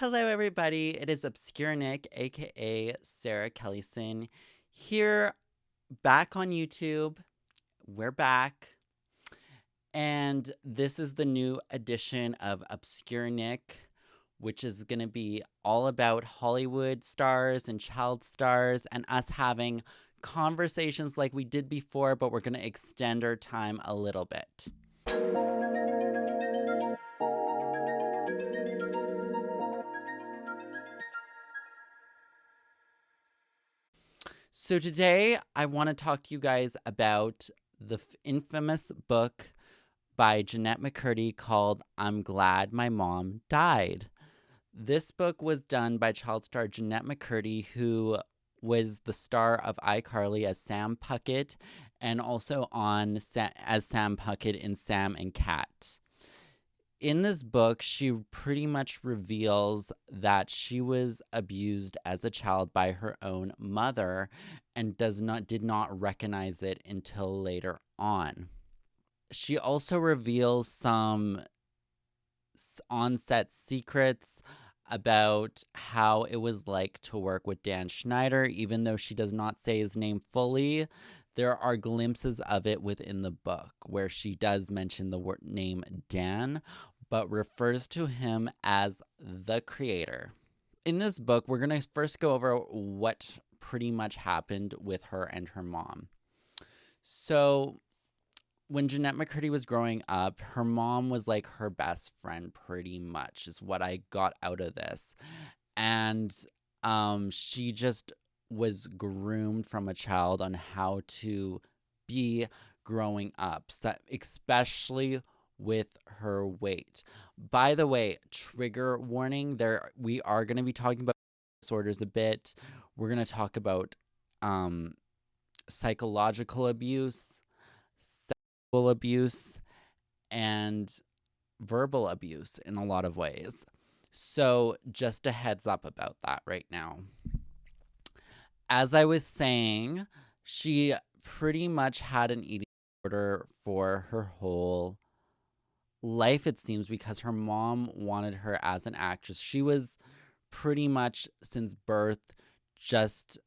Hello, everybody. It is Obscure Nick, aka Sarah Kellison, here back on YouTube. We're back. And this is the new edition of Obscure Nick, which is going to be all about Hollywood stars and child stars and us having conversations like we did before, but we're going to extend our time a little bit. So today I want to talk to you guys about the infamous book by Jennette McCurdy called I'm Glad My Mom Died. This book was done by child star Jennette McCurdy, who was the star of iCarly as Sam Puckett and also as Sam Puckett in Sam and Cat. In this book, she pretty much reveals that she was abused as a child by her own mother and did not recognize it until later on. She also reveals some on-set secrets about how it was like to work with Dan Schneider. Even though she does not say his name fully, there are glimpses of it within the book where she does mention the name Dan, but refers to him as the creator. In this book, we're going to first go over what pretty much happened with her and her mom. So when Jennette McCurdy was growing up, her mom was like her best friend pretty much, is what I got out of this. And she just was groomed from a child on how to be growing up, especially with her weight. By the way, trigger warning, we are going to be talking about disorders a bit. We're going to talk about psychological abuse, sexual abuse, and verbal abuse in a lot of ways. So just a heads up about that right now. As I was saying, she pretty much had an eating disorder for her whole life, it seems, because her mom wanted her as an actress. She was pretty much since birth just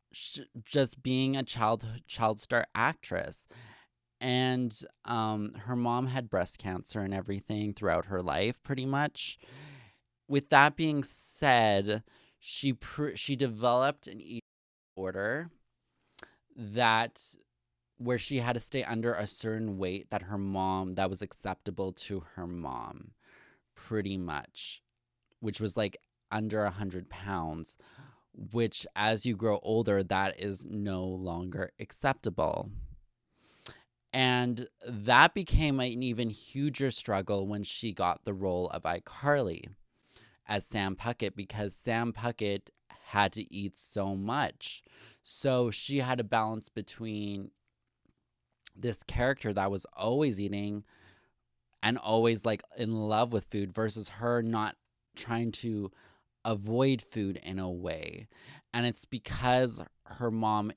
being a child star actress. And her mom had breast cancer and everything throughout her life, pretty much. With that being said, she developed an eating disorder where she had to stay under a certain weight that was acceptable to her mom, pretty much, which was like under 100 pounds, which as you grow older, that is no longer acceptable. And that became an even huger struggle when she got the role of iCarly as Sam Puckett, because Sam Puckett had to eat so much. So she had to balance between this character that was always eating and always like in love with food versus her not trying to avoid food in a way. And it's because her mom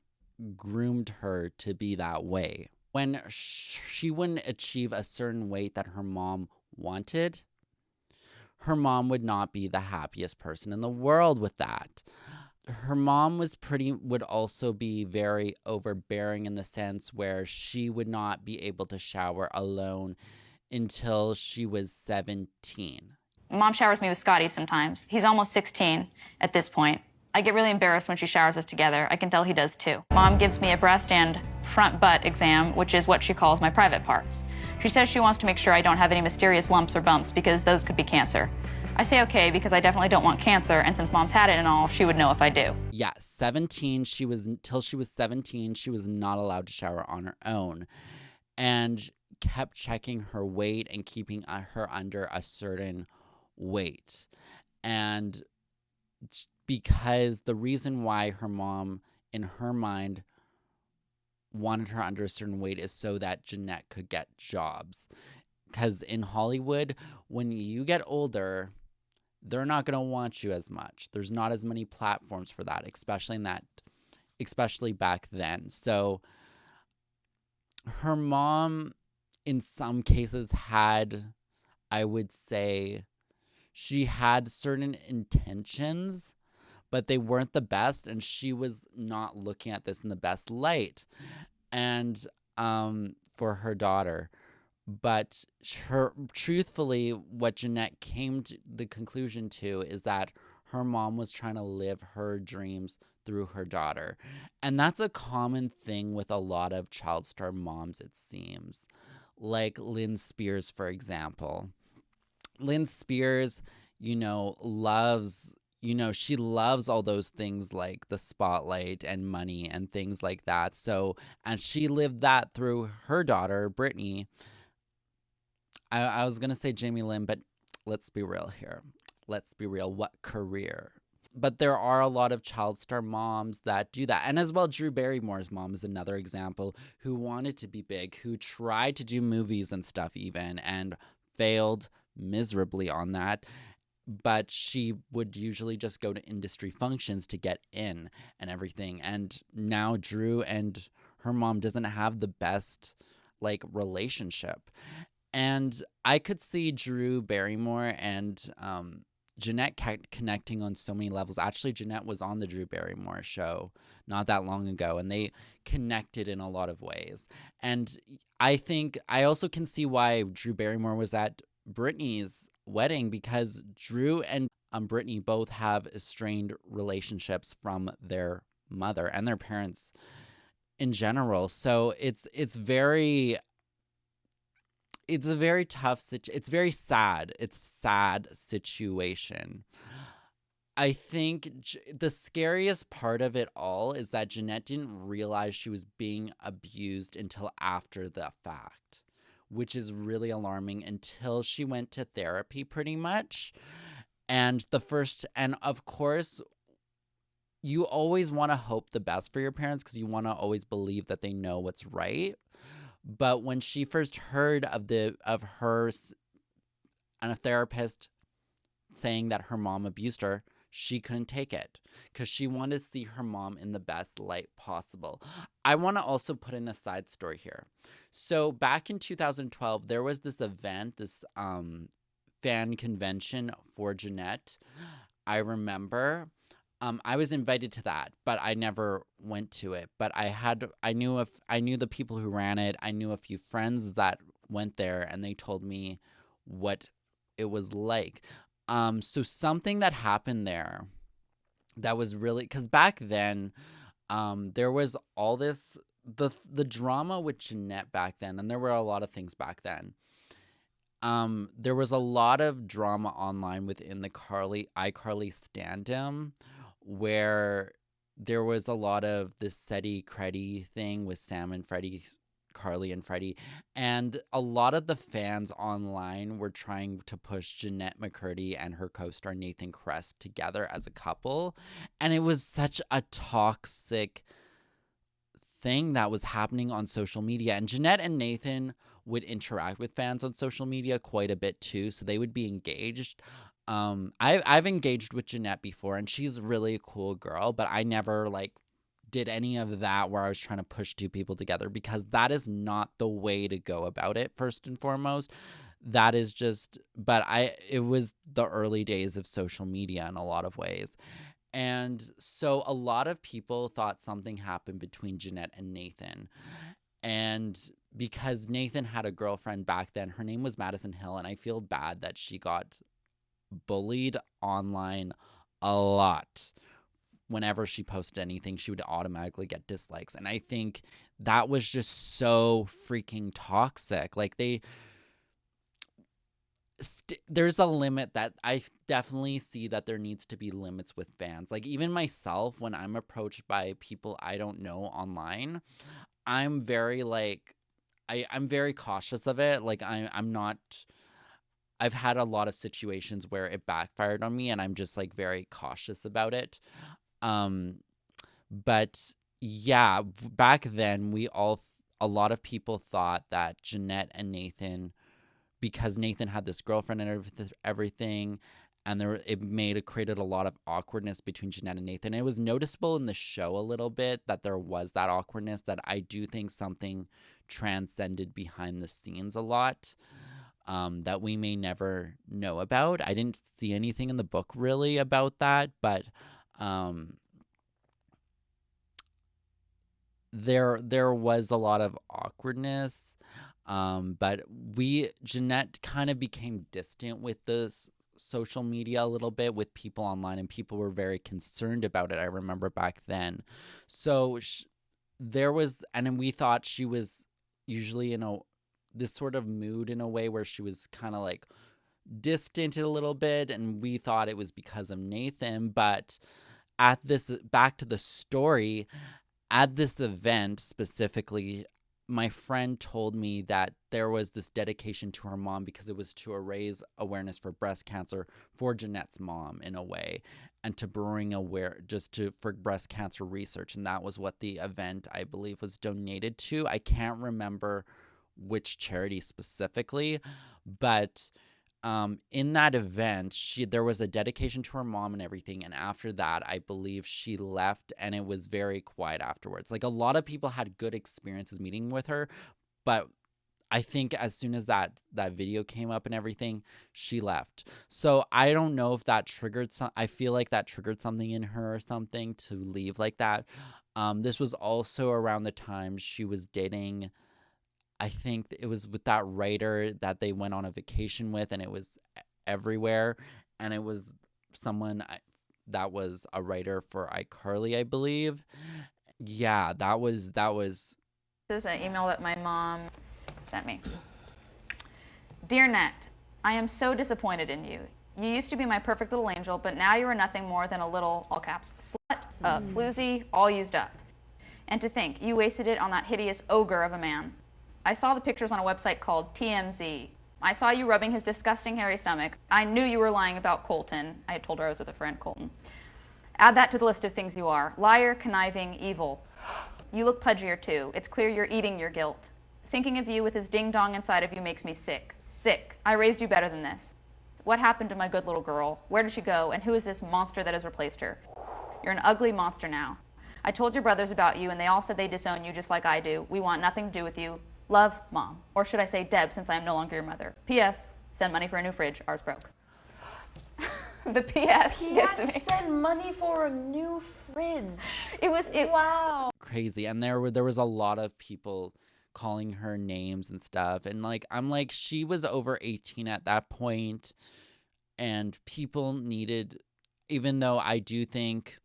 groomed her to be that way. When she wouldn't achieve a certain weight that her mom wanted, her mom would not be the happiest person in the world with that. Her mom would also be very overbearing in the sense where she would not be able to shower alone until she was 17. Mom showers me with Scotty sometimes. He's almost 16 at this point. I get really embarrassed when she showers us together. I can tell he does too. Mom gives me a breast and front butt exam, which is what she calls my private parts. She says she wants to make sure I don't have any mysterious lumps or bumps because those could be cancer. I say okay because I definitely don't want cancer, and since Mom's had it and all, she would know if I do. Yeah, 17, until she was 17, she was not allowed to shower on her own, and kept checking her weight and keeping her under a certain weight. And because the reason why her mom, in her mind, wanted her under a certain weight is so that Jennette could get jobs. Because in Hollywood, when you get older, they're not going to want you as much. There's not as many platforms for that, especially back then. So her mom, in some cases, had, I would say, she had certain intentions, but they weren't the best, and she was not looking at this in the best light. And for her daughter. But truthfully, what Jennette came to the conclusion to is that her mom was trying to live her dreams through her daughter. And that's a common thing with a lot of child star moms, it seems. Like Lynn Spears, for example. Lynn Spears, loves, she loves all those things like the spotlight and money and things like that. So, and she lived that through her daughter, Brittany. I was going to say Jamie Lynn, but let's be real here. Let's be real. What career? But there are a lot of child star moms that do that. And as well, Drew Barrymore's mom is another example who wanted to be big, who tried to do movies and stuff even, and failed miserably on that. But she would usually just go to industry functions to get in and everything. And now Drew and her mom doesn't have the best relationship. And I could see Drew Barrymore and Jennette connecting on so many levels. Actually, Jennette was on the Drew Barrymore show not that long ago, and they connected in a lot of ways. And I think I also can see why Drew Barrymore was at Britney's wedding, because Drew and Brittany both have estranged relationships from their mother and their parents in general. So it's a very tough it's very sad. It's a sad situation. I think the scariest part of it all is that Jennette didn't realize she was being abused until after the fact, which is really alarming, until she went to therapy pretty much. And of course, you always want to hope the best for your parents because you want to always believe that they know what's right. But when she first heard of her and a therapist saying that her mom abused her, she couldn't take it because she wanted to see her mom in the best light possible. I want to also put in a side story here. So back in 2012, there was this event, this fan convention for Jennette. I remember. I was invited to that, but I never went to it. But I knew the people who ran it. I knew a few friends that went there, and they told me what it was like. So something that happened there that was really, because back then, there was all this the drama with Jennette back then, and there were a lot of things back then. There was a lot of drama online within the iCarly standum, where there was a lot of this Seti Creddy thing with Sam and Freddie, Carly and Freddie, and a lot of the fans online were trying to push Jennette McCurdy and her co-star Nathan Crest together as a couple, and it was such a toxic thing that was happening on social media. And Jennette and Nathan would interact with fans on social media quite a bit too, so they would be engaged. I've engaged with Jennette before, and she's really a cool girl, but I never did any of that where I was trying to push two people together, because that is not the way to go about it. First and foremost, that is just, it was the early days of social media in a lot of ways. And so a lot of people thought something happened between Jennette and Nathan. And because Nathan had a girlfriend back then, her name was Madison Hill, and I feel bad that she got bullied online a lot. Whenever she posted anything, she would automatically get dislikes, and I think that was just so freaking toxic. There's a limit that I definitely see, that there needs to be limits with fans. Even myself, when I'm approached by people I don't know online, I'm very I'm very cautious of it. I'm not. I've had a lot of situations where it backfired on me, and I'm just very cautious about it. But yeah, back then a lot of people thought that Jennette and Nathan, because Nathan had this girlfriend and everything, and it created a lot of awkwardness between Jennette and Nathan. It was noticeable in the show a little bit that there was that awkwardness, that I do think something transcended behind the scenes a lot. that we may never know about. I didn't see anything in the book really about that, but there was a lot of awkwardness. But Jennette kind of became distant with this social media a little bit with people online, and people were very concerned about it. I remember back then. So there was, and then we thought she was usually in this sort of mood in a way where she was kind of like distant a little bit, and we thought it was because of Nathan. But back to the story, at this event specifically, my friend told me that there was this dedication to her mom because it was to raise awareness for breast cancer for Jennette's mom in a way, and to bring for breast cancer research. And that was what the event, I believe, was donated to. I can't remember which charity specifically, but in that event, there was a dedication to her mom and everything. And after that, I believe she left, and it was very quiet afterwards. Like, a lot of people had good experiences meeting with her, but I think as soon as that video came up and everything, she left. So I don't know if that triggered I feel like that triggered something in her or something to leave like that. This was also around the time she was dating, I think it was with that writer that they went on a vacation with, and it was everywhere. And it was someone that was a writer for iCarly, I believe. Yeah, that was. This is an email that my mom sent me. Dear Net, I am so disappointed in you. You used to be my perfect little angel, but now you are nothing more than a little, all caps, slut, floozy, all used up. And to think, you wasted it on that hideous ogre of a man. I saw the pictures on a website called TMZ. I saw you rubbing his disgusting hairy stomach. I knew you were lying about Colton. I had told her I was with a friend, Colton. Add that to the list of things you are. Liar, conniving, evil. You look pudgier too. It's clear you're eating your guilt. Thinking of you with his ding-dong inside of you makes me sick. Sick. I raised you better than this. What happened to my good little girl? Where did she go? And who is this monster that has replaced her? You're an ugly monster now. I told your brothers about you, and they all said they disown you just like I do. We want nothing to do with you. Love, Mom. Or should I say Deb, since I am no longer your mother. P.S. Send money for a new fridge. Ours broke. The P.S. gets me. Send money for a new fridge. Wow. Crazy. And there was a lot of people calling her names and stuff. And I'm like, she was over 18 at that point, and people needed, even though I do think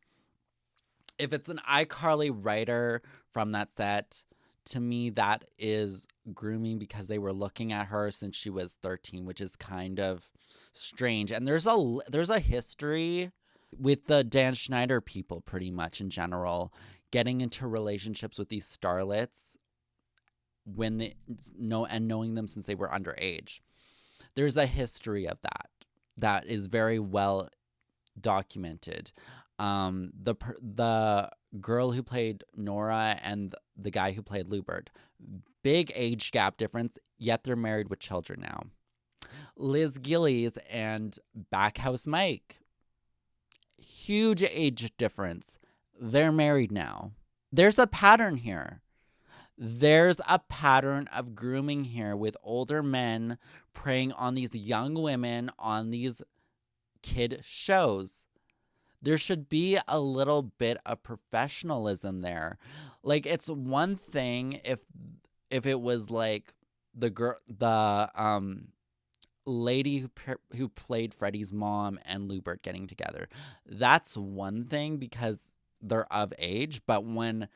if it's an iCarly writer from that set, to me, that is grooming because they were looking at her since she was 13, which is kind of strange. And there's a history with the Dan Schneider people, pretty much in general, getting into relationships with these starlets knowing them since they were underage. There's a history of that is very well documented. The girl who played Nora and the guy who played Lubert, big age gap difference, yet they're married with children now. Liz Gillies and Backhouse Mike, huge age difference, they're married now. There's a pattern here. There's a pattern of grooming here with older men preying on these young women on these kid shows. There should be a little bit of professionalism there. Like, it's one thing if it was like the lady who played Freddie's mom and Lubert getting together. That's one thing because they're of age. But when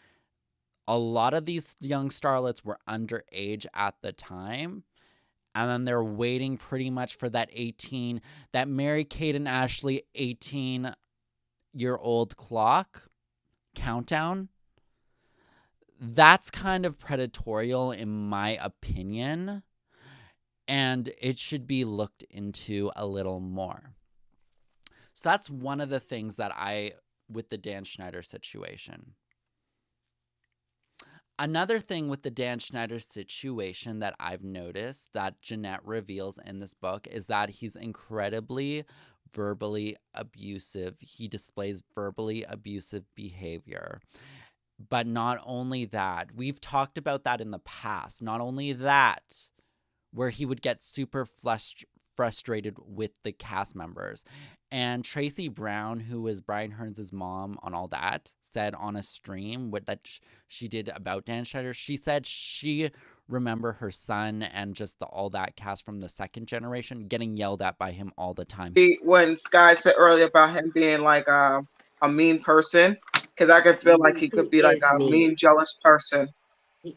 a lot of these young starlets were underage at the time, and then they're waiting pretty much for that Mary-Kate and Ashley 18-year-old clock countdown, that's kind of predatorial in my opinion, and it should be looked into a little more. So that's one of the things that with the Dan Schneider situation. Another thing with the Dan Schneider situation that I've noticed that Jennette reveals in this book is that he's incredibly verbally abusive. He displays verbally abusive behavior. But not only that, we've talked about that in the past. Not only that, where he would get super frustrated with the cast members. And Tracy Brown, who was Brian Hearns' mom on All That, said on a stream that she did about Dan Schneider, she said she remember her son and just the All That cast from the second generation getting yelled at by him all the time. When Sky said earlier about him being like a mean person, because I could feel like he could be like a mean, jealous person.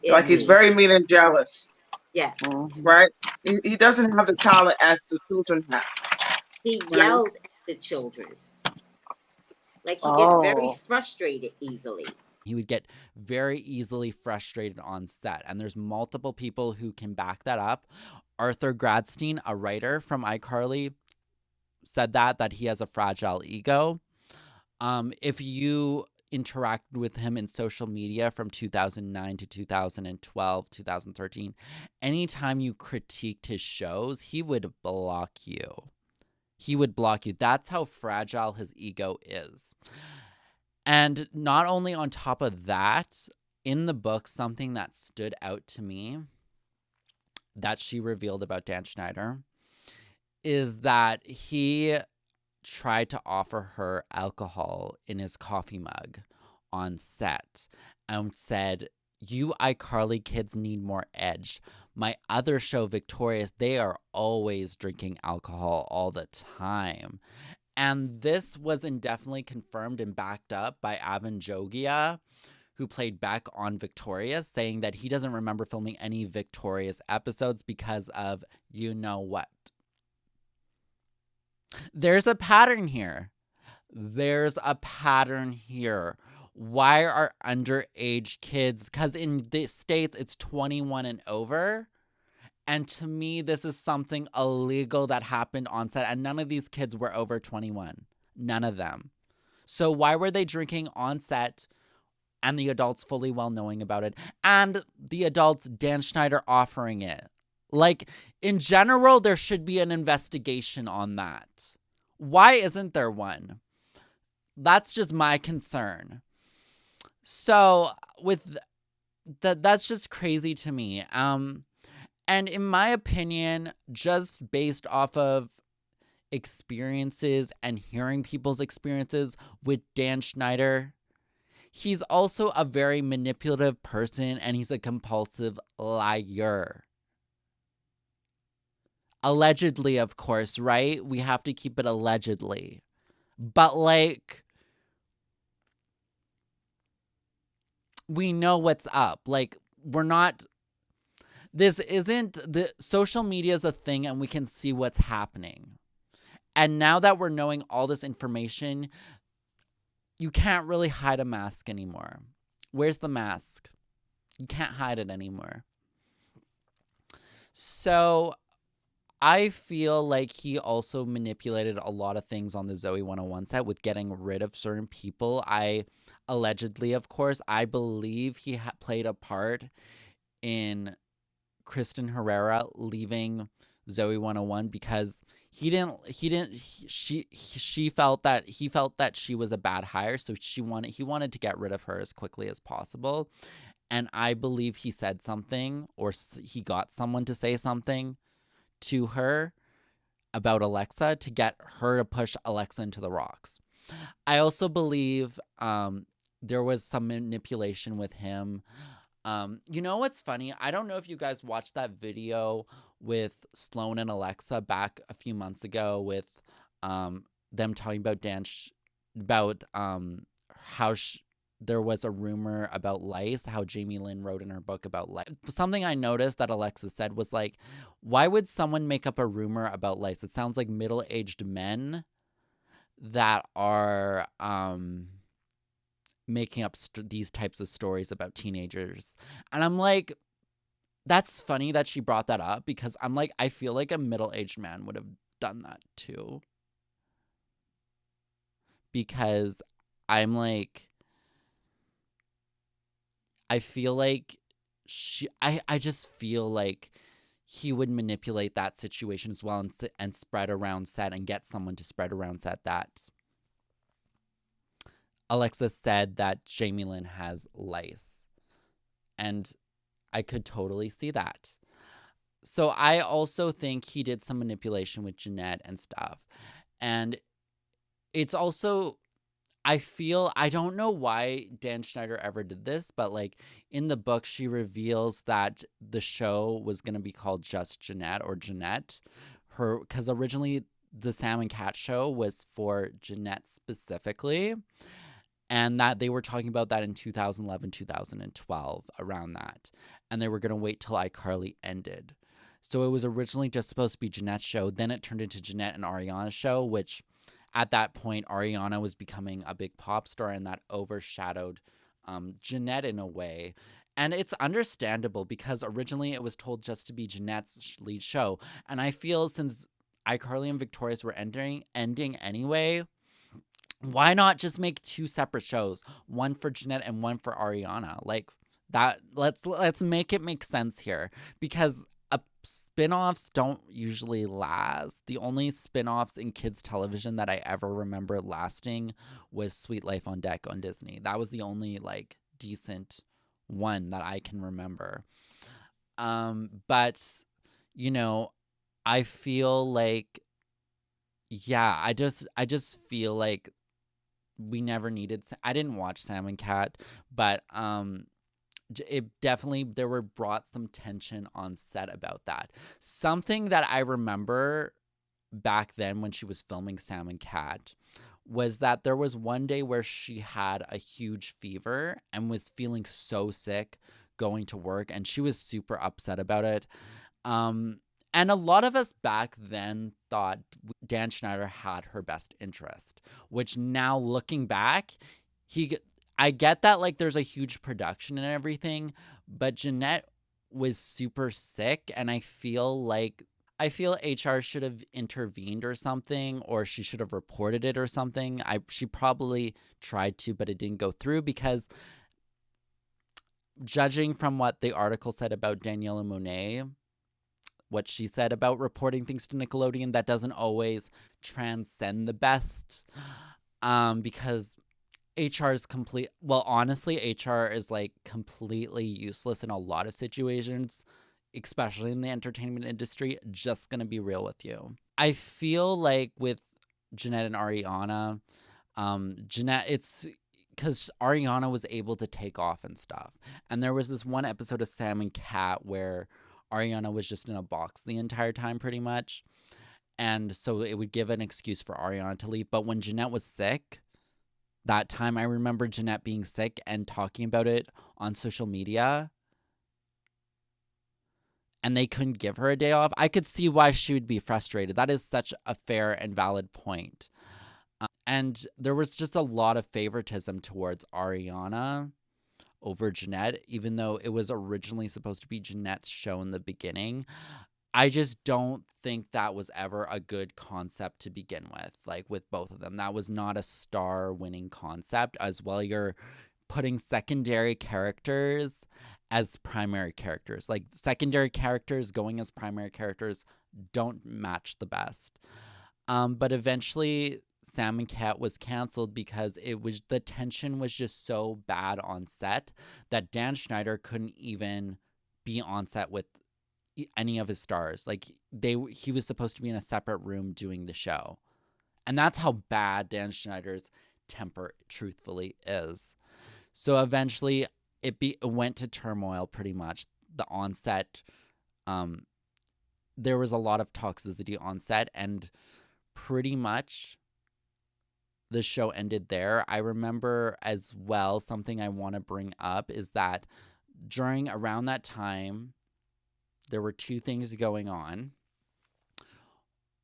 Like he's very mean and jealous. Yes. Right? He doesn't have the talent as the children have. He yells at the children. Like he gets very frustrated easily. He would get very easily frustrated on set. And there's multiple people who can back that up. Arthur Gradstein, a writer from iCarly, said that he has a fragile ego. If you interact with him in social media from 2009 to 2012, 2013, anytime you critiqued his shows, he would block you. He would block you. That's how fragile his ego is. And not only on top of that, in the book, something that stood out to me that she revealed about Dan Schneider is that he tried to offer her alcohol in his coffee mug on set and said, "You iCarly kids need more edge. My other show, Victorious, they are always drinking alcohol all the time." And this was indefinitely confirmed and backed up by Avan Jogia, who played Beck on Victorious, saying that he doesn't remember filming any Victorious episodes because of you know what. There's a pattern here. There's a pattern here. Why are underage kids, because in the States it's 21 and over, and to me this is something illegal that happened on set, and none of these kids were over 21. None of them. So why were they drinking on set and the adults fully well knowing about it, and the adults, Dan Schneider, offering it? Like, in general, there should be an investigation on that. Why isn't there one? That's just my concern. So, with that's just crazy to me. And in my opinion, just based off of experiences and hearing people's experiences with Dan Schneider, he's also a very manipulative person, and he's a compulsive liar. Allegedly, of course, right? We have to keep it allegedly. But, like, we know what's up. Like, we're not... This isn't... The social media is a thing, and we can see what's happening. And now that we're knowing all this information, you can't really hide a mask anymore. Where's the mask? You can't hide it anymore. So... I feel like he also manipulated a lot of things on the Zoe 101 set with getting rid of certain people. Allegedly, of course, I believe he played a part in Kristen Herrera leaving Zoe 101 because he felt that she was a bad hire, so he wanted to get rid of her as quickly as possible. And I believe he said something, or he got someone to say something to her about Alexa to get her to push Alexa into the rocks. I also believe there was some manipulation with him. You know what's funny? I don't know if you guys watched that video with Sloan and Alexa back a few months ago with them talking about how there was a rumor about lice, how Jamie Lynn wrote in her book about lice. Something I noticed that Alexa said was like, why would someone make up a rumor about lice? It sounds like middle-aged men that are making up these types of stories about teenagers. And I'm like, that's funny that she brought that up because I'm like, I feel like a middle-aged man would have done that too. Because I'm like, I feel like I just feel like he would manipulate that situation as well and spread around set and get someone to spread around set that Alexa said that Jamie Lynn has lice. And I could totally see that. So I also think he did some manipulation with Jennette and stuff. And it's also, I don't know why Dan Schneider ever did this, but like in the book, she reveals that the show was going to be called Just Jennette or Jennette. Because originally the Sam and Cat show was for Jennette specifically. And that they were talking about that in 2011, 2012, around that. And they were going to wait till iCarly ended. So it was originally just supposed to be Jennette's show. Then it turned into Jennette and Ariana's show, which at that point, Ariana was becoming a big pop star, and that overshadowed Jennette in a way. And it's understandable because originally it was told just to be Jennette's lead show. And I feel since iCarly and Victorious were ending anyway, why not just make 2 separate shows, one for Jennette and one for Ariana? Like that. Let's make it make sense here, because spin-offs don't usually last. The only spin-offs in kids television that I ever remember lasting was Sweet Life on Deck on Disney. That was the only like decent one that I can remember. But you know, I feel like, yeah, I just feel like we never needed. I didn't watch Sam and Cat, but it definitely, there were brought some tension on set about that. Something that I remember back then when she was filming Sam and Cat was that there was one day where she had a huge fever and was feeling so sick going to work, and she was super upset about it. And a lot of us back then thought Dan Schneider had her best interest, which now looking back, I get that like there's a huge production and everything, but Jennette was super sick, and I feel HR should have intervened or something, or she should have reported it or something. She probably tried to, but it didn't go through, because judging from what the article said about Daniela Monet, what she said about reporting things to Nickelodeon, that doesn't always transcend the best, because HR is honestly, HR is like completely useless in a lot of situations, especially in the entertainment industry. Just gonna be real with you. I feel like with Jennette and Ariana, Jennette, it's because Ariana was able to take off and stuff. And there was this one episode of Sam and Cat where Ariana was just in a box the entire time pretty much. And so it would give an excuse for Ariana to leave. But when Jennette was sick, that time I remember Jennette being sick and talking about it on social media, and they couldn't give her a day off. I could see why she would be frustrated. That is such a fair and valid point. And there was just a lot of favoritism towards Ariana over Jennette, even though it was originally supposed to be Jennette's show in the beginning. I just don't think that was ever a good concept to begin with, like with both of them. That was not a star-winning concept. As well, you're putting secondary characters as primary characters. Like, secondary characters going as primary characters don't match the best. But eventually, Sam and Cat was canceled because the tension was just so bad on set that Dan Schneider couldn't even be on set with any of his stars. Like, he was supposed to be in a separate room doing the show. And that's how bad Dan Schneider's temper truthfully is. So eventually it went to turmoil pretty much. The onset, there was a lot of toxicity on set, and pretty much the show ended there. I remember as well, something I want to bring up is that around that time, there were 2 things going on.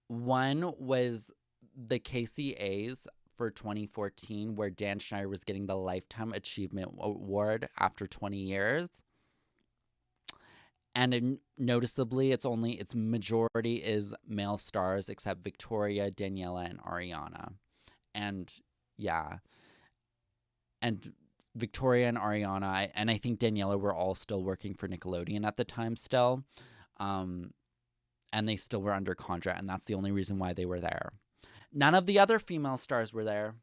One was the KCAs for 2014, where Dan Schneider was getting the Lifetime Achievement Award after 20 years. And noticeably, its majority is male stars, except Victoria, Daniela, and Ariana. And yeah. And Victoria and Ariana, and I think Daniela were all still working for Nickelodeon at the time still. And they still were under contract, and that's the only reason why they were there. None of the other female stars were there.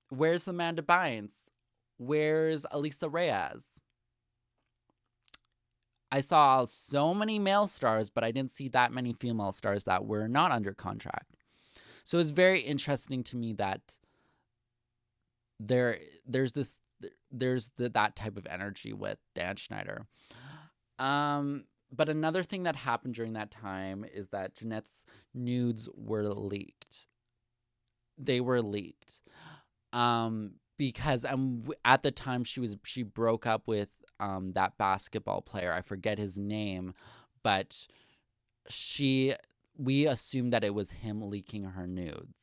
Where's Amanda Bynes? Where's Elisa Reyes? I saw so many male stars, but I didn't see that many female stars that were not under contract. So it's very interesting to me that there's that type of energy with Dan Schneider. But another thing that happened during that time is that Jennette's nudes were leaked. They were leaked. Because at the time she broke up with that basketball player. I forget his name, but we assumed that it was him leaking her nudes.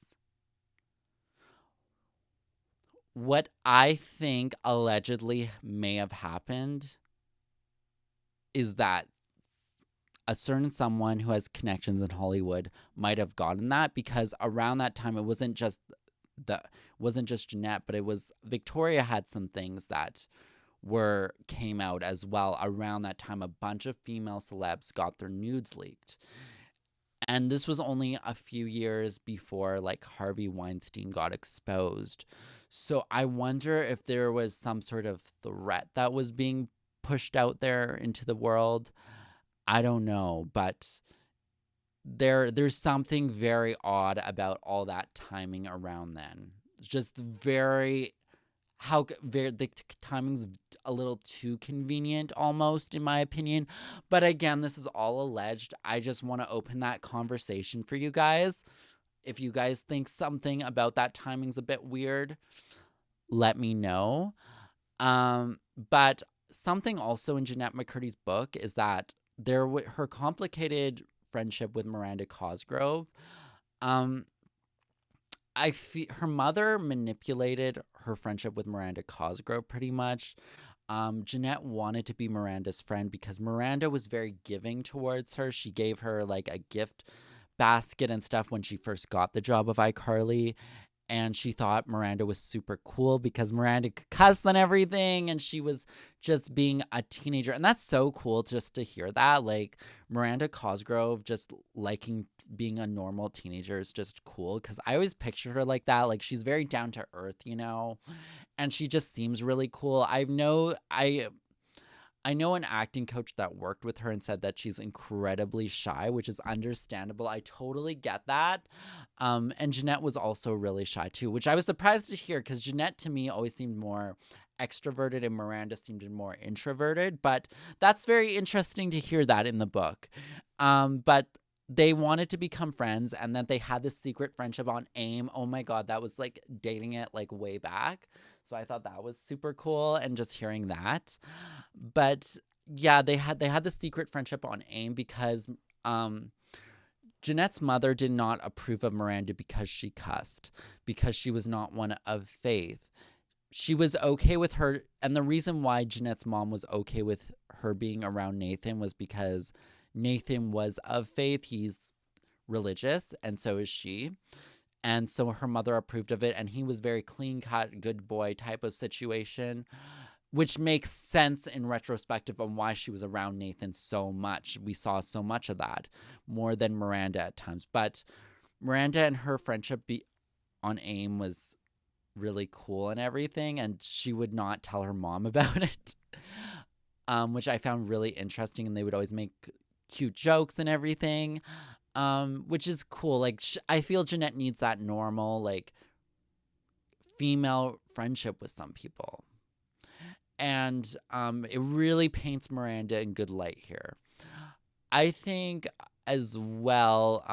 What I think allegedly may have happened is that a certain someone who has connections in Hollywood might have gotten that, because around that time it wasn't just Jennette, but it was Victoria had some things that came out as well. Around that time, a bunch of female celebs got their nudes leaked. And this was only a few years before like Harvey Weinstein got exposed. So I wonder if there was some sort of threat that was being pushed out there into the world. I don't know, but there's something very odd about all that timing around then. Just the timing's a little too convenient almost, in my opinion. But again, this is all alleged. I just want to open that conversation for you guys. If you guys think something about that timing's a bit weird, let me know. But something also in Jennette McCurdy's book is that her complicated friendship with Miranda Cosgrove. I feel her mother manipulated her friendship with Miranda Cosgrove pretty much. Jennette wanted to be Miranda's friend because Miranda was very giving towards her. She gave her like a gift basket and stuff when she first got the job of iCarly. And she thought Miranda was super cool because Miranda could cuss and everything. And she was just being a teenager. And that's so cool just to hear that. Like, Miranda Cosgrove just liking being a normal teenager is just cool. Because I always picture her like that. Like, she's very down to earth, you know? And she just seems really cool. I know an acting coach that worked with her and said that she's incredibly shy, which is understandable. I totally get that. And Jennette was also really shy too, which I was surprised to hear because Jennette to me always seemed more extroverted and Miranda seemed more introverted. But that's very interesting to hear that in the book. But they wanted to become friends, and then they had this secret friendship on AIM. Oh my God, that was like dating it like way back. So I thought that was super cool, and just hearing that. But yeah, they had this secret friendship on AIM because Jennette's mother did not approve of Miranda because she cussed, because she was not one of faith. She was okay with her, and the reason why Jennette's mom was okay with her being around Nathan was because Nathan was of faith. He's religious, and so is she. And so her mother approved of it, and he was very clean-cut, good boy type of situation, which makes sense in retrospective on why she was around Nathan so much. We saw so much of that, more than Miranda at times. But Miranda and her friendship on AIM was really cool and everything, and she would not tell her mom about it, which I found really interesting, and they would always make cute jokes and everything. Which is cool. Like, I feel Jennette needs that normal, like, female friendship with some people. And it really paints Miranda in good light here. I think as well,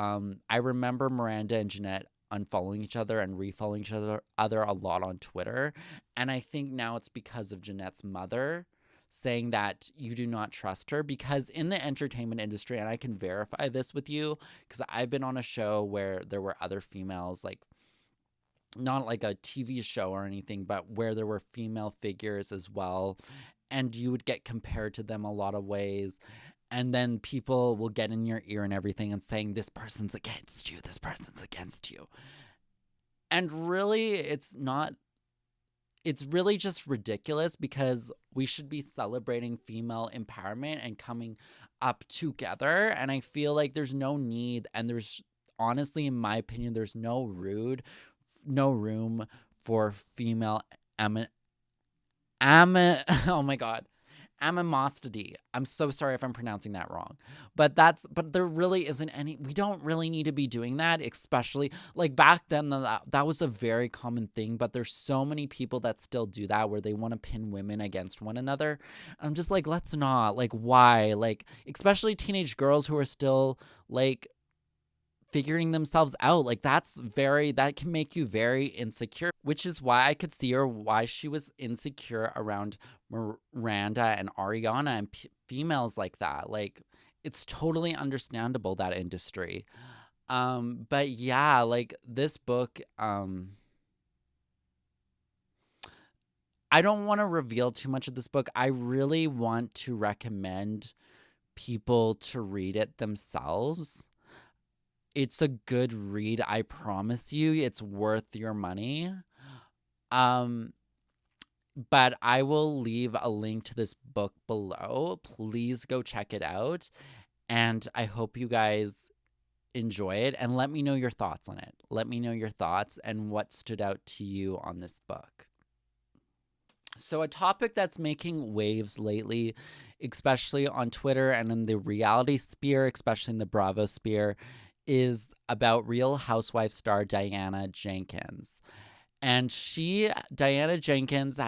I remember Miranda and Jennette unfollowing each other and refollowing each other a lot on Twitter. And I think now it's because of Jennette's mother saying that you do not trust her, because in the entertainment industry, and I can verify this with you, because I've been on a show where there were other females, like not like a TV show or anything, but where there were female figures as well, and you would get compared to them a lot of ways, and then people will get in your ear and everything and saying, this person's against you, this person's against you. And really, it's not. It's really just ridiculous, because we should be celebrating female empowerment and coming up together. And I feel like there's no need, and there's honestly, in my opinion, there's no room for female oh my God, Animosity. I'm so sorry if I'm pronouncing that wrong. But there really isn't any, we don't really need to be doing that, especially like back then that was a very common thing, but there's so many people that still do that where they want to pin women against one another. I'm just like, let's not. Like, why? Like, especially teenage girls who are still like figuring themselves out. Like, that can make you very insecure, which is why I could see her, why she was insecure around Miranda and Ariana and females like that. Like, it's totally understandable, that industry. But yeah, like this book, I don't want to reveal too much of this book. I really want to recommend people to read it themselves. It's a good read, I promise you. It's worth your money. But I will leave a link to this book below. Please go check it out. And I hope you guys enjoy it. And let me know your thoughts on it. Let me know your thoughts and what stood out to you on this book. So a topic that's making waves lately, especially on Twitter and in the reality sphere, especially in the Bravo sphere, is about Real Housewives star Diana Jenkins. And Diana Jenkins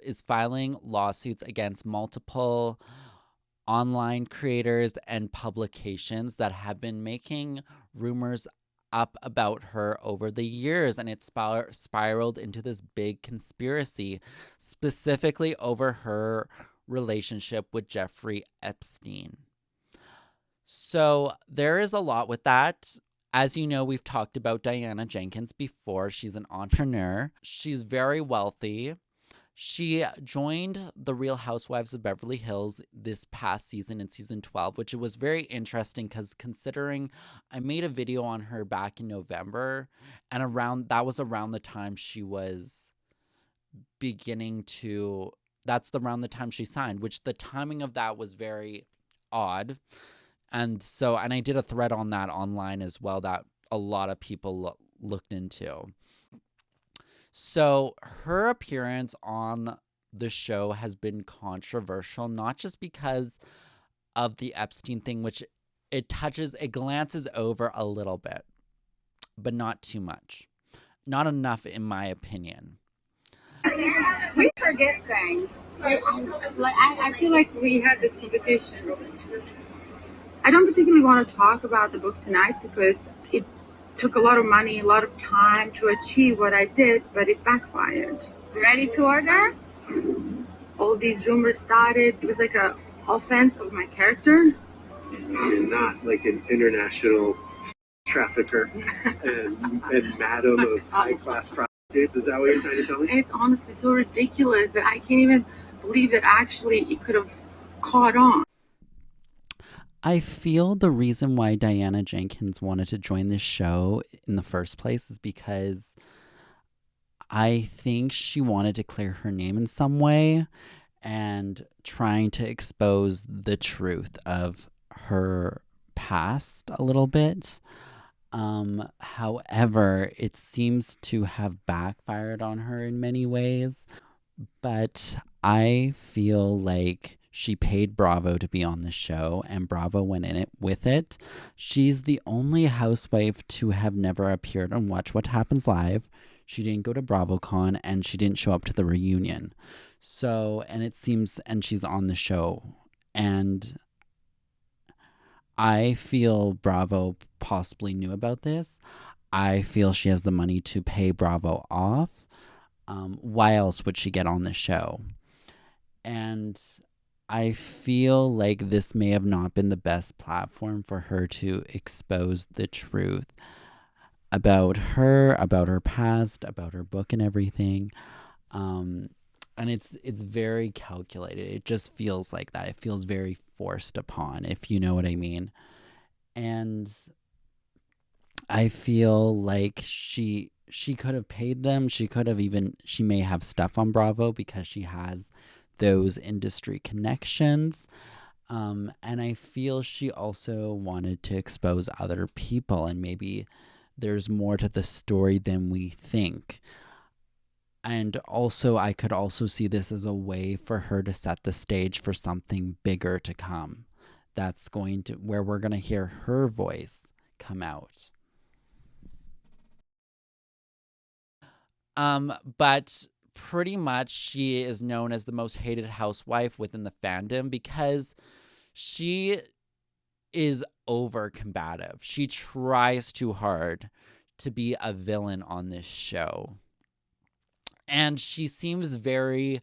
is filing lawsuits against multiple online creators and publications that have been making rumors up about her over the years, and it spiraled into this big conspiracy, specifically over her relationship with Jeffrey Epstein. So there is a lot with that. As you know, we've talked about Diana Jenkins before. She's an entrepreneur. She's very wealthy. She joined the Real Housewives of Beverly Hills this past season, in season 12, which was very interesting because considering I made a video on her back in November, and that was around the time she was around the time she signed, which the timing of that was very odd. And I did a thread on that online as well that a lot of people looked into. So her appearance on the show has been controversial, not just because of the Epstein thing, which it glances over a little bit, but not too much. Not enough, in my opinion. We forget things. I feel like we had this conversation. I don't particularly want to talk about the book tonight because it took a lot of money, a lot of time to achieve what I did, but it backfired. Ready to order? All these rumors started. It was like an offense of my character. You're not like an international trafficker and madam of high-class prostitutes. Is that what you're trying to tell me? It's honestly so ridiculous that I can't even believe that actually it could have caught on. I feel the reason why Diana Jenkins wanted to join this show in the first place is because I think she wanted to clear her name in some way and trying to expose the truth of her past a little bit. However, it seems to have backfired on her in many ways, but I feel like she paid Bravo to be on the show, and Bravo went in it with it. She's the only housewife to have never appeared on Watch What Happens Live. She didn't go to BravoCon, and she didn't show up to the reunion. So, and she's on the show. And I feel Bravo possibly knew about this. I feel she has the money to pay Bravo off. Why else would she get on the show? And I feel like this may have not been the best platform for her to expose the truth about her past, about her book and everything. And it's very calculated. It just feels like that. It feels very forced upon, if you know what I mean. And I feel like she could have paid them. She may have stuff on Bravo because she has those industry connections. And I feel she also wanted to expose other people, and maybe there's more to the story than we think. And also, I could also see this as a way for her to set the stage for something bigger to come. That's going to, where we're going to hear her voice come out. But pretty much she is known as the most hated housewife within the fandom because she is over combative. She tries too hard to be a villain on this show. And she seems very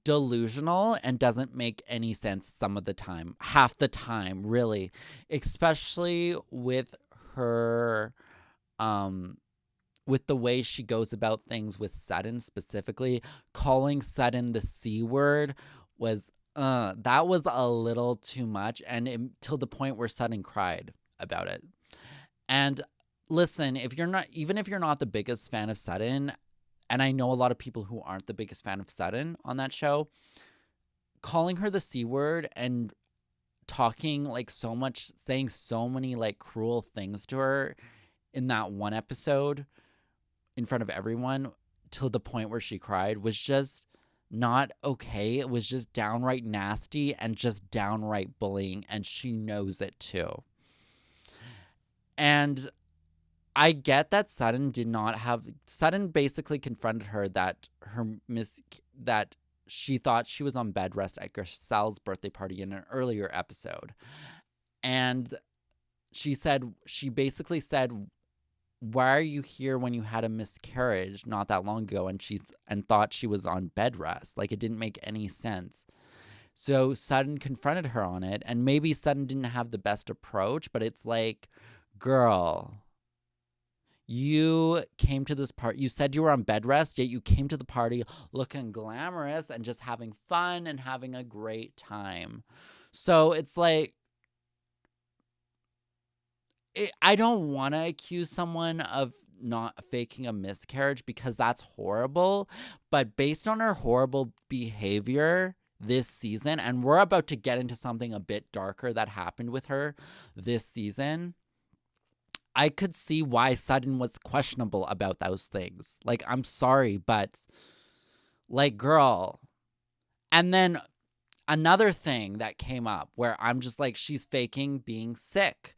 delusional and doesn't make any sense some of the time. Half the time, really. Especially with her, with the way she goes about things with Sutton specifically. Calling Sutton the C word was, that was a little too much. And till the point where Sutton cried about it. And listen, even if you're not the biggest fan of Sutton, and I know a lot of people who aren't the biggest fan of Sutton on that show, calling her the C word and talking like so much, saying so many like cruel things to her in that one episode in front of everyone till the point where she cried was just not okay. It was just downright nasty and just downright bullying, and she knows it too. And I get that Sutton basically confronted her that that she thought she was on bed rest at Garcelle's birthday party in an earlier episode. And she basically said, why are you here when you had a miscarriage not that long ago? And thought she was on bed rest. Like, it didn't make any sense. So Sutton confronted her on it, and maybe Sutton didn't have the best approach, but it's like, girl, you came to this party, you said you were on bed rest, yet you came to the party looking glamorous and just having fun and having a great time. So it's like, I don't want to accuse someone of not faking a miscarriage because that's horrible. But based on her horrible behavior this season, and we're about to get into something a bit darker that happened with her this season, I could see why Sutton was questionable about those things. Like, I'm sorry, but like, girl. And then another thing that came up where I'm just like, she's faking being sick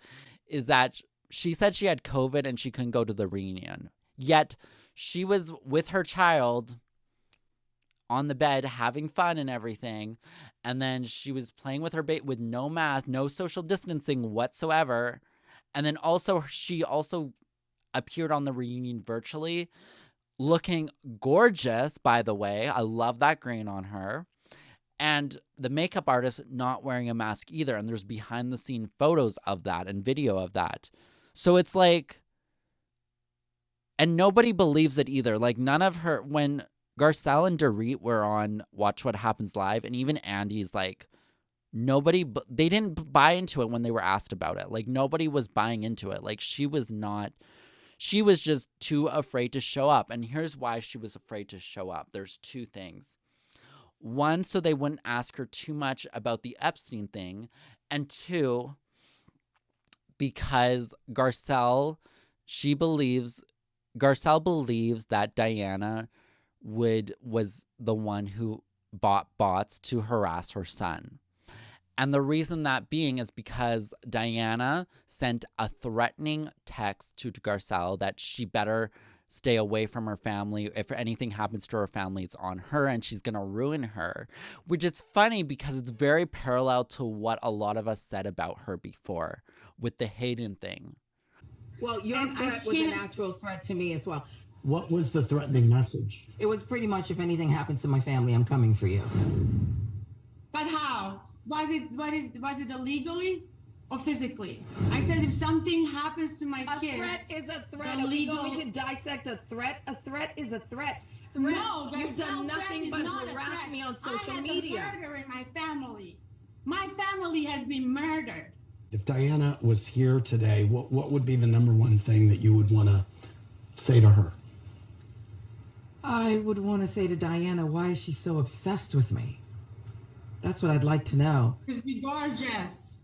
is that she said she had COVID and she couldn't go to the reunion. Yet she was with her child on the bed having fun and everything. And then she was playing with her baby with no mask, no social distancing whatsoever. And then she also appeared on the reunion virtually, looking gorgeous, by the way. I love that grain on her. And the makeup artist not wearing a mask either. And there's behind the scene photos of that and video of that. So it's like, and nobody believes it either. Like, none of her, when Garcelle and Dorit were on Watch What Happens Live, and even Andy's like, they didn't buy into it when they were asked about it. Like, nobody was buying into it. Like, she was just too afraid to show up. And here's why she was afraid to show up. There's two things. One, so they wouldn't ask her too much about the Epstein thing. And two, because Garcelle believes that Diana was the one who bought bots to harass her son. And the reason that being is because Diana sent a threatening text to Garcelle that she better stay away from her family. If anything happens to her family, it's on her and she's going to ruin her. Which is funny because it's very parallel to what a lot of us said about her before with the Hayden thing. Well, your threat was an actual threat to me as well. What was the threatening message? It was pretty much, if anything happens to my family, I'm coming for you. But how? Was it illegally or physically? I said if something happens to my kids. A threat is a threat. Are we going to dissect a threat? A threat is a threat. No, you've done nothing but harass me on social media. I had a murder in my family. My family has been murdered. If Diana was here today, what would be the number one thing that you would want to say to her? I would want to say to Diana, why is she so obsessed with me? That's what I'd like to know. Because we're gorgeous.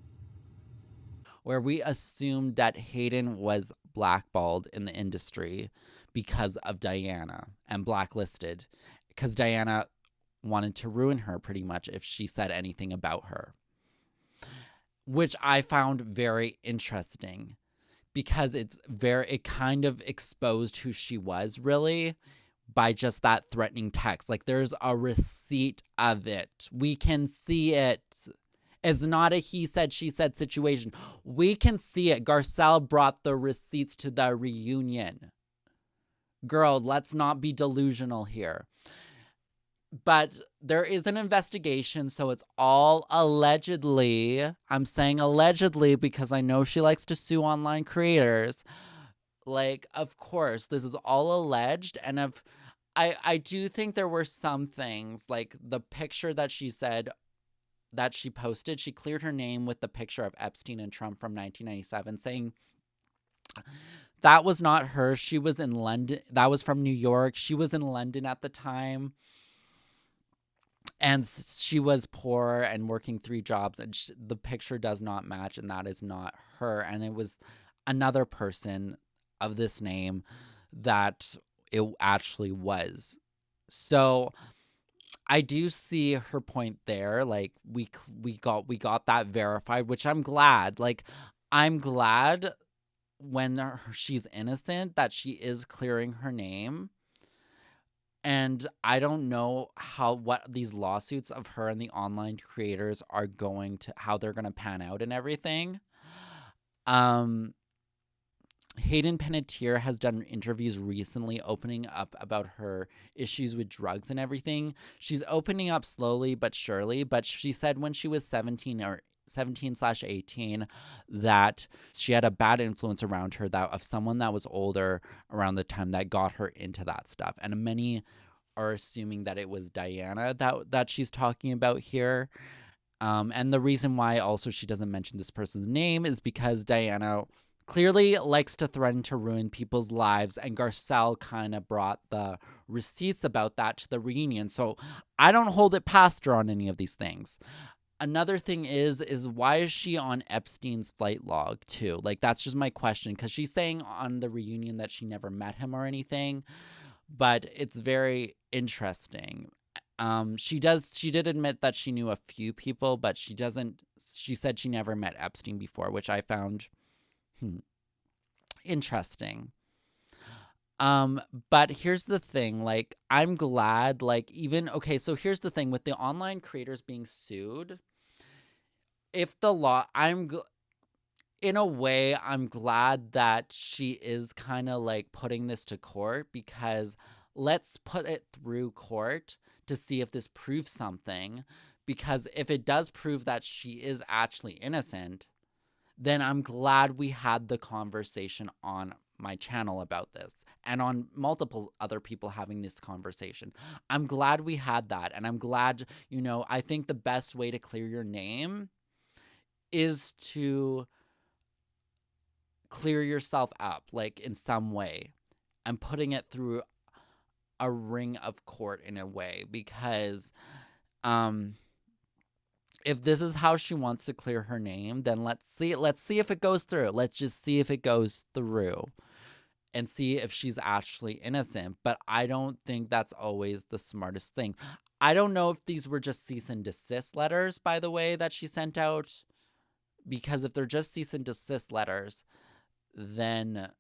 Where we assumed that Hayden was blackballed in the industry because of Diana and blacklisted because Diana wanted to ruin her pretty much if she said anything about her, which I found very interesting because it kind of exposed who she was really by just that threatening text. Like, there's a receipt of it. We can see it. It's not a he said, she said situation. We can see it. Garcelle brought the receipts to the reunion. Girl, let's not be delusional here. But there is an investigation, so it's all allegedly. I'm saying allegedly because I know she likes to sue online creators. Like, of course, this is all alleged. And I do think there were some things, like the picture that she said that she posted, she cleared her name with the picture of Epstein and Trump from 1997, saying that was not her. She was in London. That was from New York. She was in London at the time. And she was poor and working 3 jobs. And the picture does not match. And that is not her. And it was another person of this name that it actually was. So I do see her point there. Like, we got that verified, which I'm glad. Like, I'm glad when she's innocent that she is clearing her name. And I don't know what these lawsuits of her and the online creators are how they're going to pan out and everything. Hayden Panettiere has done interviews recently opening up about her issues with drugs and everything. She's opening up slowly but surely, but she said when she was 17/18 that she had a bad influence around her of someone that was older around the time that got her into that stuff. And many are assuming that it was Diana that she's talking about here. And the reason why also she doesn't mention this person's name is because Diana clearly likes to threaten to ruin people's lives, and Garcelle kind of brought the receipts about that to the reunion. So I don't hold it past her on any of these things. Another thing is why is she on Epstein's flight log too? Like, that's just my question, because she's saying on the reunion that she never met him or anything, but it's very interesting. She did admit that she knew a few people, but she said she never met Epstein before, which I found interesting. But here's the thing, like, I'm glad, like, so here's the thing with the online creators being sued. If the law, in a way, I'm glad that she is kind of like putting this to court, because let's put it through court to see if this proves something, because if it does prove that she is actually innocent, then I'm glad we had the conversation on my channel about this and on multiple other people having this conversation. I'm glad we had that. And I'm glad, I think the best way to clear your name is to clear yourself up, like, in some way, and putting it through a ring of court in a way, because if this is how she wants to clear her name, then let's see if it goes through. Let's just see if it goes through and see if she's actually innocent. But I don't think that's always the smartest thing. I don't know if these were just cease and desist letters, by the way, that she sent out, because if they're just cease and desist letters, then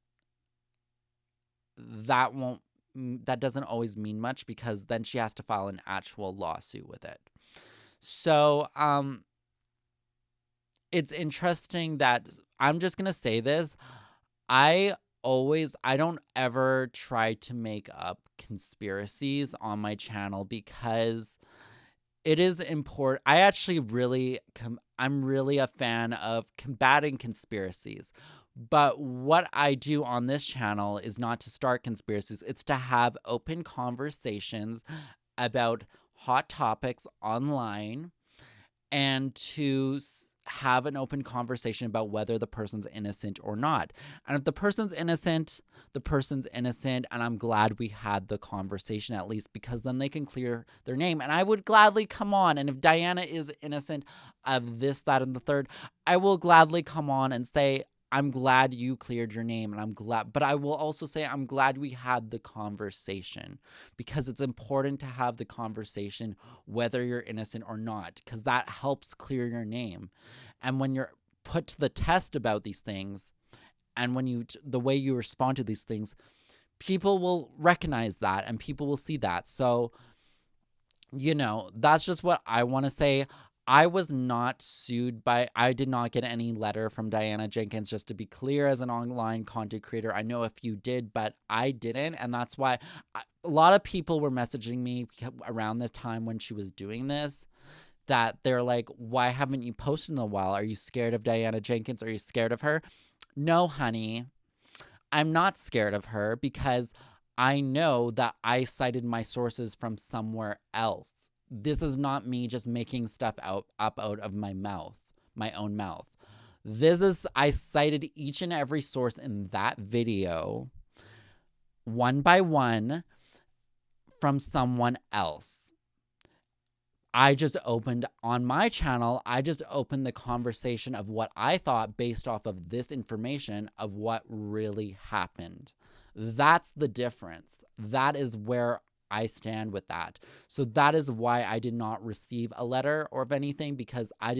that doesn't always mean much, because then she has to file an actual lawsuit with it. So, it's interesting that I'm just going to say this. I don't ever try to make up conspiracies on my channel, because it is important. I'm really a fan of combating conspiracies. But what I do on this channel is not to start conspiracies. It's to have open conversations about hot topics online, and to have an open conversation about whether the person's innocent or not. And if the person's innocent, the person's innocent. And I'm glad we had the conversation, at least, because then they can clear their name. And I would gladly come on. And if Diana is innocent of this, that, and the third, I will gladly come on and say, I'm glad you cleared your name, and but I will also say I'm glad we had the conversation, because it's important to have the conversation whether you're innocent or not, because that helps clear your name. And when you're put to the test about these things, and when the way you respond to these things, people will recognize that and people will see that. So, that's just what I want to say. I was not sued I did not get any letter from Diana Jenkins, just to be clear. As an online content creator, I know a few did, but I didn't. And that's why a lot of people were messaging me around the time when she was doing this, that they're like, why haven't you posted in a while? Are you scared of Diana Jenkins? Are you scared of her? No, honey, I'm not scared of her, because I know that I cited my sources from somewhere else. This is not me just making stuff up out of my own mouth. I cited each and every source in that video, one by one, from someone else. I just opened on my channel, I just opened the conversation of what I thought based off of this information of what really happened. That's the difference. That is where I stand with that. So that is why I did not receive a letter or of anything, because I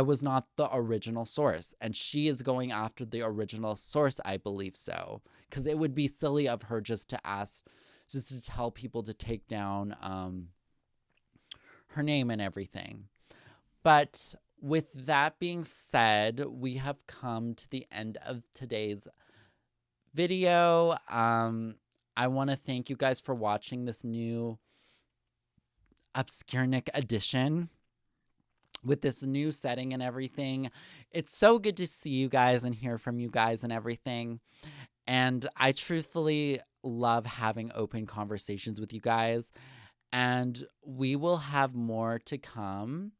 was not the original source. And she is going after the original source, I believe so. Because it would be silly of her just to tell people to take down her name and everything. But with that being said, we have come to the end of today's video. I want to thank you guys for watching this new Obscurenic edition with this new setting and everything. It's so good to see you guys and hear from you guys and everything. And I truthfully love having open conversations with you guys. And we will have more to come.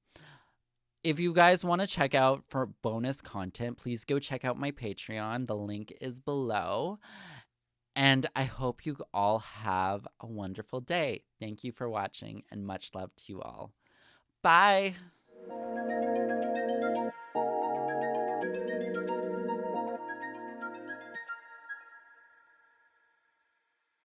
If you guys want to check out for bonus content, please go check out my Patreon. The link is below. And I hope you all have a wonderful day. Thank you for watching, and much love to you all. Bye.